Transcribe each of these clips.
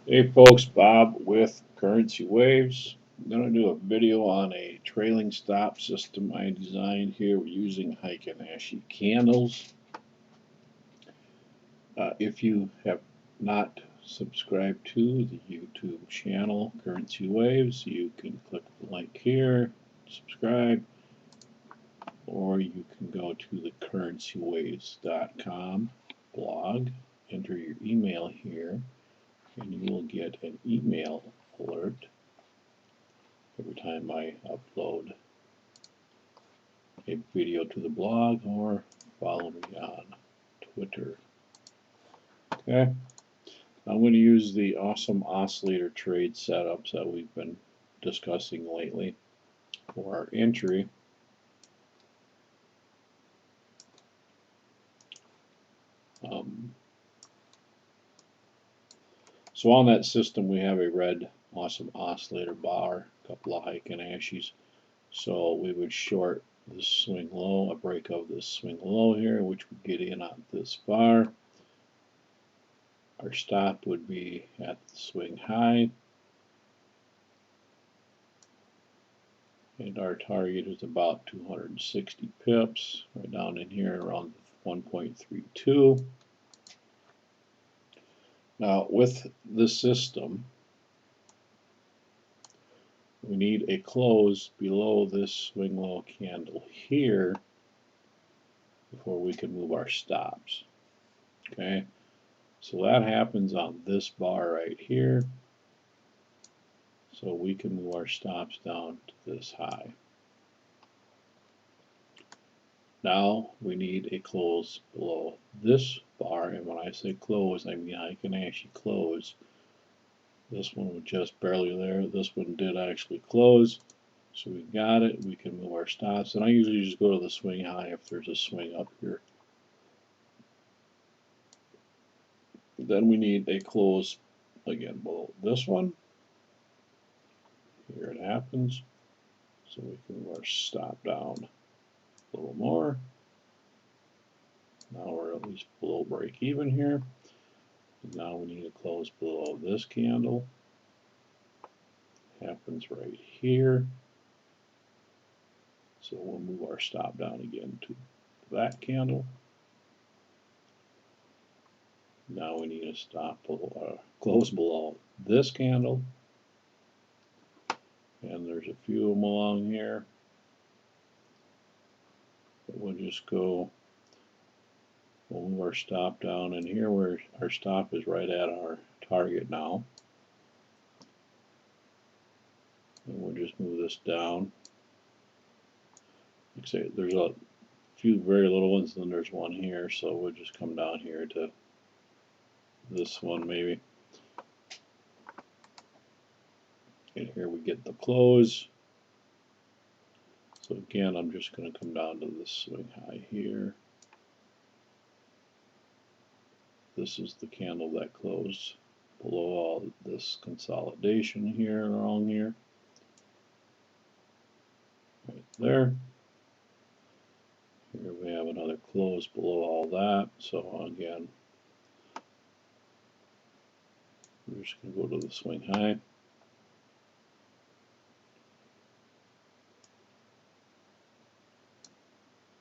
Hey folks, Bob with Currency Waves. I'm going to do a video on a trailing stop system I designed here. We're using Heikin Ashi candles. If you have not subscribed to the YouTube channel Currency Waves, you can click the link here, subscribe, or you can go to the currencywaves.com blog, enter your email here, and you will get an email alert every time I upload a video to the blog or follow me on Twitter. Okay, I'm going to use the awesome oscillator trade setups that we've been discussing lately for our entry. So on that system we have a red awesome oscillator bar, a couple of Heikin Ashis. So we would short this swing low, a break of this swing low here, which would get in on this bar. Our stop would be at the swing high, and our target is about 260 pips, right down in here around 1.32. Now with this system, we need a close below this swing low candle here before we can move our stops. Okay, so that happens on this bar right here. So we can move our stops down to this high. Now we need a close below this bar, and when I say close, I mean I can actually close. This one was just barely there. This one did actually close. So we got it. We can move our stops. And I usually just go to the swing high if there's a swing up here. Then we need a close again below this one. Here it happens. So we can move our stop down a little more. Now we're at least below break even here. Now we need to close below this candle. Happens right here. So we'll move our stop down again to that candle. Now we need to stop below, close below this candle. And there's a few of them along here. But we'll just go, we'll move our stop down, and here where our stop is right at our target now. And we'll just move this down. Like I say, there's a few very little ones, and then there's one here, so we'll just come down here to this one maybe. And here we get the close. So again, I'm just going to come down to this swing high here. This is the candle that closed below all this consolidation here along here. Right there. Here we have another close below all that. So again, we're just going to go to the swing high.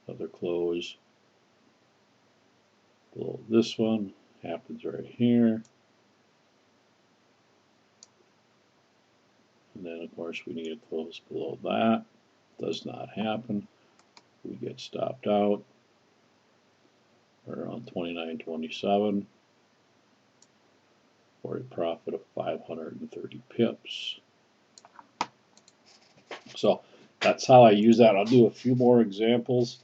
Another close below this one. Happens right here. And then of course we need to close below that. Does not happen. We get stopped out around 29.27 for a profit of 530 pips. So that's how I use that. I'll do a few more examples.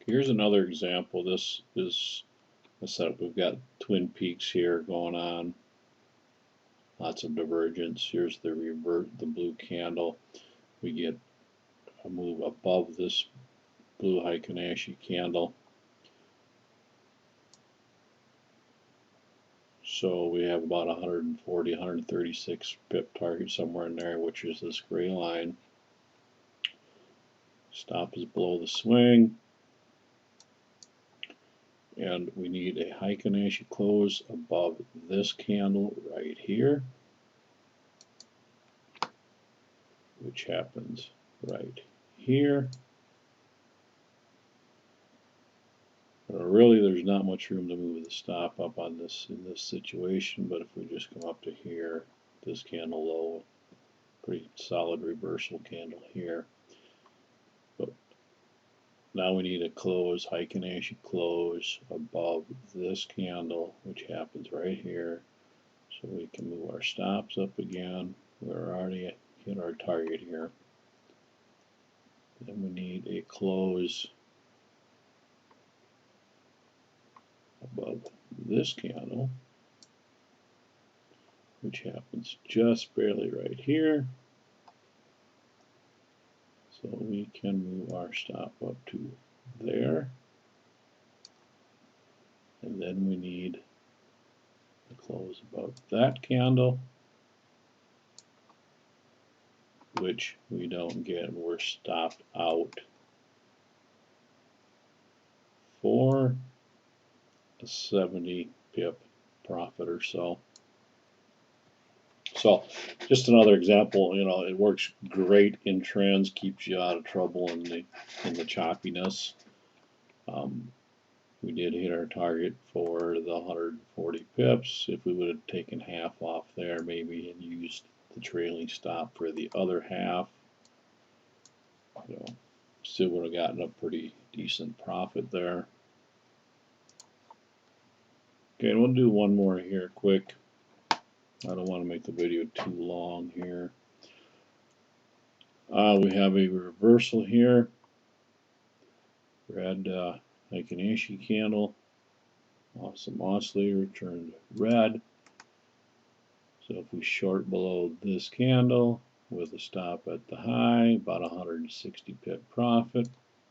Here's another example. This is a setup. We've got twin peaks here going on. Lots of divergence. Here's the blue candle. We get a move above this blue Heikin Ashi candle. So we have about 140, 136 pip target somewhere in there, which is this gray line. Stop is below the swing. And we need a Heikin Ashi close above this candle right here, which happens right here. Really, there's not much room to move the stop up on this in this situation, but if we just come up to here, this candle low, pretty solid reversal candle here. But now we need a close, Heikin Ashi close above this candle, which happens right here. So we can move our stops up again. We're already hit our target here. Then we need a close above this candle, which happens just barely right here. So we can move our stop up to there. And then we need to close above that candle, which we don't get. We're stopped out for a 70 pip profit or so. So just another example, you know, it works great in trends, keeps you out of trouble in the choppiness. We did hit our target for the 140 pips. If we would have taken half off there maybe and used the trailing stop for the other half, you know, still would have gotten a pretty decent profit there. Okay, and we'll do one more here quick. I don't want to make the video too long here. We have a reversal here. Red Heikin Ashi candle. Awesome oscillator turned red. So if we short below this candle with a stop at the high, about 160 pip profit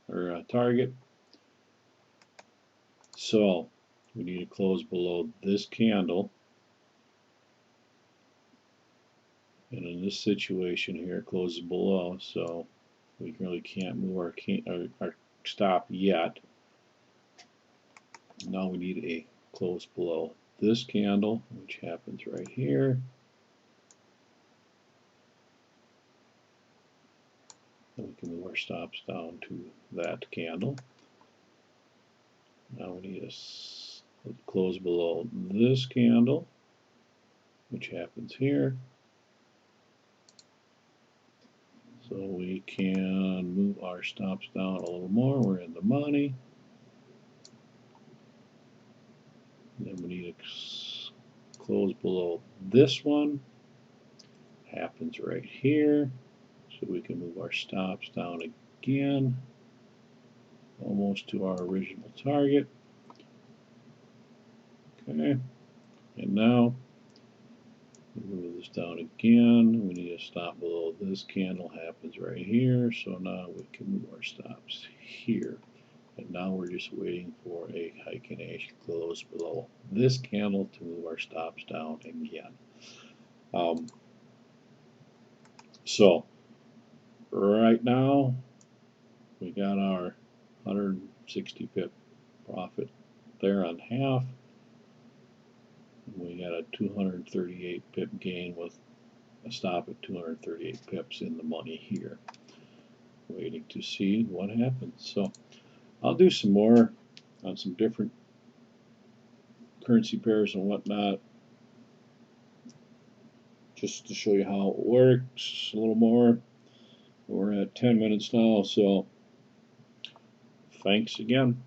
or target. So we need to close below this candle. And in this situation here, it closes below, so we really can't move our stop yet. Now we need a close below this candle, which happens right here. And we can move our stops down to that candle. Now we need a close below this candle, which happens here. So we can move our stops down a little more. We're in the money. Then we need to close below this one. Happens right here. So we can move our stops down again, almost to our original target. Okay, and now we move this down again. We need a stop below this candle. Happens right here. So now we can move our stops here. And now we're just waiting for a Heikin Ashi close below this candle to move our stops down again. So right now we got our 160 pip profit there on half. We got a 238 pip gain with a stop at 238 pips in the money here. Waiting to see what happens. So I'll do some more on some different currency pairs and whatnot, just to show you how it works a little more. We're at 10 minutes now, so thanks again.